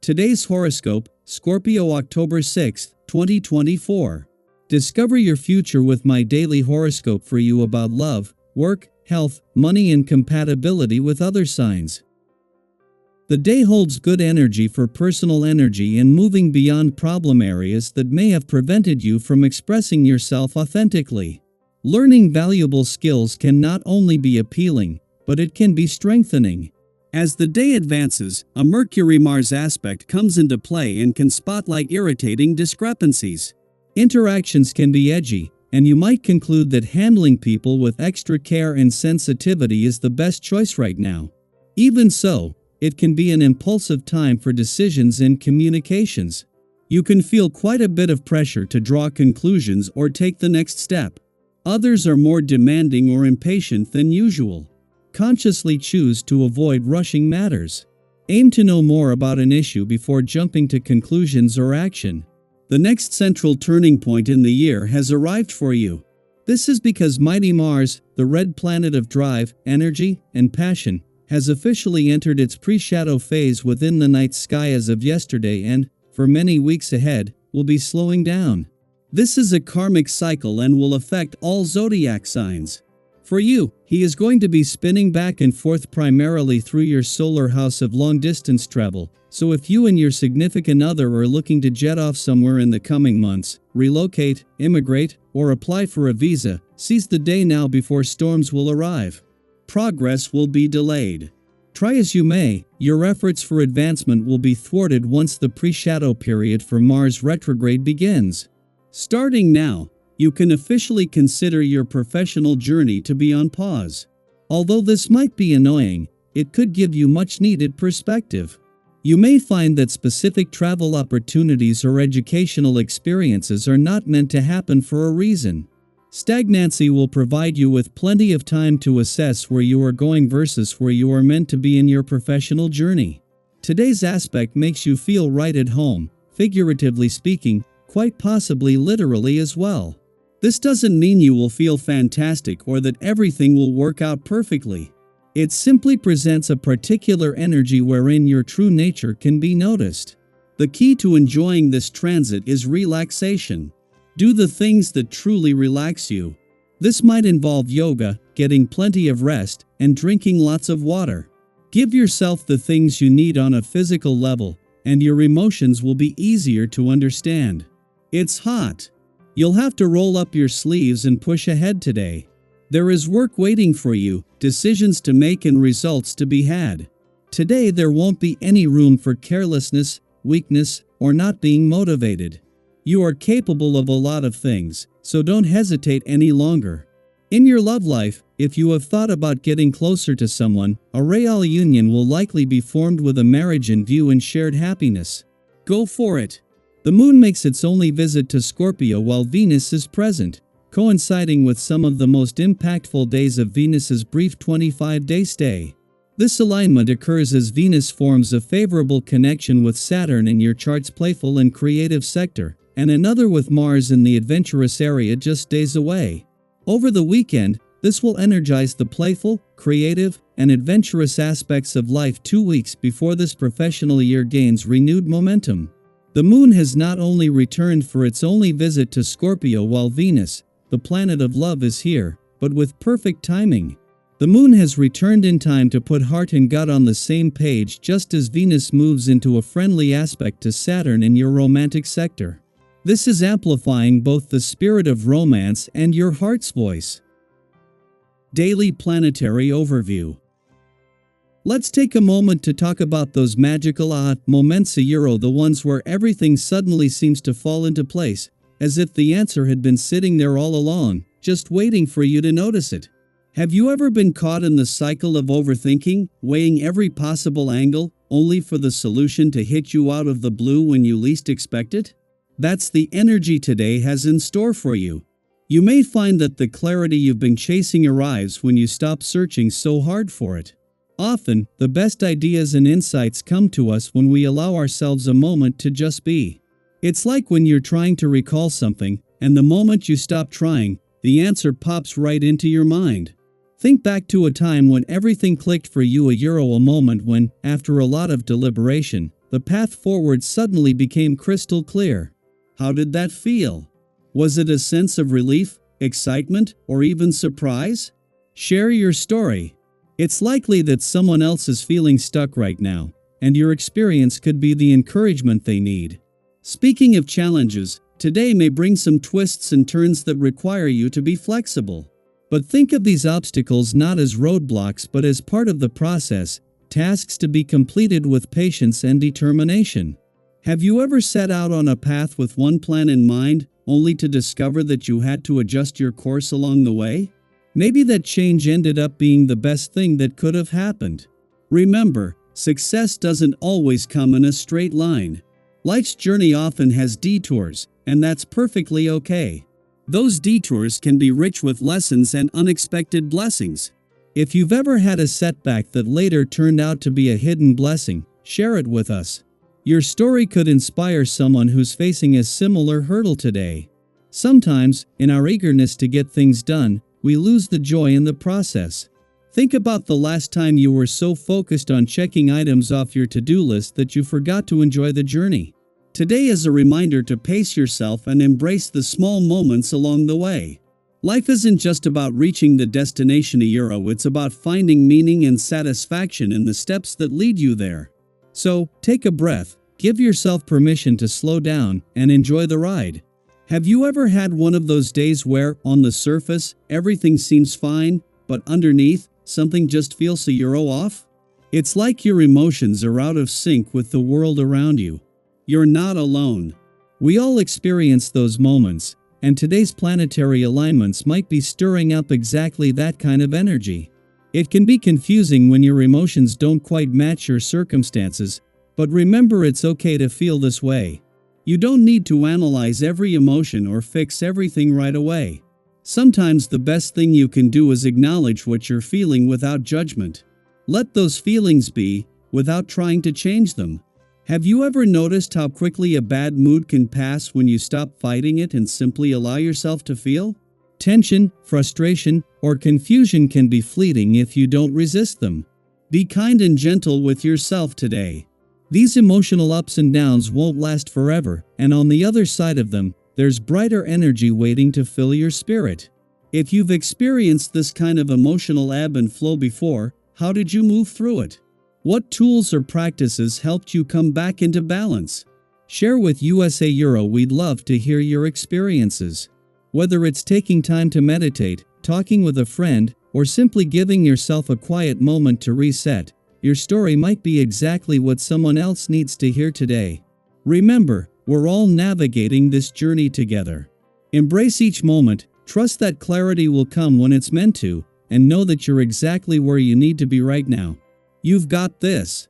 Today's horoscope, Scorpio October 6, 2024. Discover your future with my daily horoscope for you about love, work, health, money and compatibility with other signs. The day holds good energy for personal energy and moving beyond problem areas that may have prevented you from expressing yourself authentically. Learning valuable skills can not only be appealing, but it can be strengthening. As the day advances, a Mercury-Mars aspect comes into play and can spotlight irritating discrepancies. Interactions can be edgy, and you might conclude that handling people with extra care and sensitivity is the best choice right now. Even so, it can be an impulsive time for decisions and communications. You can feel quite a bit of pressure to draw conclusions or take the next step. Others are more demanding or impatient than usual. Consciously choose to avoid rushing matters. Aim to know more about an issue before jumping to conclusions or action. The next central turning point in the year has arrived for you. This is because mighty Mars, the red planet of drive, energy, and passion, has officially entered its pre-shadow phase within the night sky as of yesterday and, for many weeks ahead, will be slowing down. This is a karmic cycle and will affect all zodiac signs. For you, he is going to be spinning back and forth primarily through your solar house of long-distance travel, so if you and your significant other are looking to jet off somewhere in the coming months, relocate, immigrate, or apply for a visa, seize the day now before storms will arrive. Progress will be delayed. Try as you may, your efforts for advancement will be thwarted once the pre-shadow period for Mars retrograde begins. Starting now, you can officially consider your professional journey to be on pause. Although this might be annoying, it could give you much-needed perspective. You may find that specific travel opportunities or educational experiences are not meant to happen for a reason. Stagnancy will provide you with plenty of time to assess where you are going versus where you are meant to be in your professional journey. Today's aspect makes you feel right at home, figuratively speaking, quite possibly literally as well. This doesn't mean you will feel fantastic or that everything will work out perfectly. It simply presents a particular energy wherein your true nature can be noticed. The key to enjoying this transit is relaxation. Do the things that truly relax you. This might involve yoga, getting plenty of rest, and drinking lots of water. Give yourself the things you need on a physical level, and your emotions will be easier to understand. It's hot. You'll have to roll up your sleeves and push ahead today. There is work waiting for you, decisions to make and results to be had. Today there won't be any room for carelessness, weakness, or not being motivated. You are capable of a lot of things, so don't hesitate any longer. In your love life, if you have thought about getting closer to someone, a real union will likely be formed with a marriage in view and shared happiness. Go for it. The moon makes its only visit to Scorpio while Venus is present, coinciding with some of the most impactful days of Venus's brief 25-day stay. This alignment occurs as Venus forms a favorable connection with Saturn in your chart's playful and creative sector, and another with Mars in the adventurous area just days away. Over the weekend, this will energize the playful, creative, and adventurous aspects of life 2 weeks before this professional year gains renewed momentum. The moon has not only returned for its only visit to Scorpio while Venus, the planet of love, is here, but with perfect timing. The moon has returned in time to put heart and gut on the same page just as Venus moves into a friendly aspect to Saturn in your romantic sector. This is amplifying both the spirit of romance and your heart's voice. Daily Planetary Overview. Let's take a moment to talk about those magical moments, the ones where everything suddenly seems to fall into place, as if the answer had been sitting there all along, just waiting for you to notice it. Have you ever been caught in the cycle of overthinking, weighing every possible angle, only for the solution to hit you out of the blue when you least expect it? That's the energy today has in store for you. You may find that the clarity you've been chasing arrives when you stop searching so hard for it. Often, the best ideas and insights come to us when we allow ourselves a moment to just be. It's like when you're trying to recall something, and the moment you stop trying, the answer pops right into your mind. Think back to a time when everything clicked for you, a moment when, after a lot of deliberation, the path forward suddenly became crystal clear. How did that feel? Was it a sense of relief, excitement, or even surprise? Share your story. It's likely that someone else is feeling stuck right now, and your experience could be the encouragement they need. Speaking of challenges, today may bring some twists and turns that require you to be flexible. But think of these obstacles not as roadblocks but as part of the process, tasks to be completed with patience and determination. Have you ever set out on a path with one plan in mind, only to discover that you had to adjust your course along the way? Maybe that change ended up being the best thing that could have happened. Remember, success doesn't always come in a straight line. Life's journey often has detours, and that's perfectly okay. Those detours can be rich with lessons and unexpected blessings. If you've ever had a setback that later turned out to be a hidden blessing, share it with us. Your story could inspire someone who's facing a similar hurdle today. Sometimes, in our eagerness to get things done, we lose the joy in the process. Think about the last time you were so focused on checking items off your to-do list that you forgot to enjoy the journey. Today is a reminder to pace yourself and embrace the small moments along the way. Life isn't just about reaching the destination it's about finding meaning and satisfaction in the steps that lead you there. So, take a breath, give yourself permission to slow down, and enjoy the ride. Have you ever had one of those days where, on the surface, everything seems fine, but underneath, something just feels a euro off? It's like your emotions are out of sync with the world around you. You're not alone. We all experience those moments, and today's planetary alignments might be stirring up exactly that kind of energy. It can be confusing when your emotions don't quite match your circumstances, but remember, it's okay to feel this way. You don't need to analyze every emotion or fix everything right away. Sometimes the best thing you can do is acknowledge what you're feeling without judgment. Let those feelings be, without trying to change them. Have you ever noticed how quickly a bad mood can pass when you stop fighting it and simply allow yourself to feel? Tension, frustration, or confusion can be fleeting if you don't resist them. Be kind and gentle with yourself today. These emotional ups and downs won't last forever, and on the other side of them, there's brighter energy waiting to fill your spirit. If you've experienced this kind of emotional ebb and flow before, how did you move through it? What tools or practices helped you come back into balance? Share with USA Euro. We'd love to hear your experiences. Whether it's taking time to meditate, talking with a friend, or simply giving yourself a quiet moment to reset, your story might be exactly what someone else needs to hear today. Remember, we're all navigating this journey together. Embrace each moment, trust that clarity will come when it's meant to, and know that you're exactly where you need to be right now. You've got this.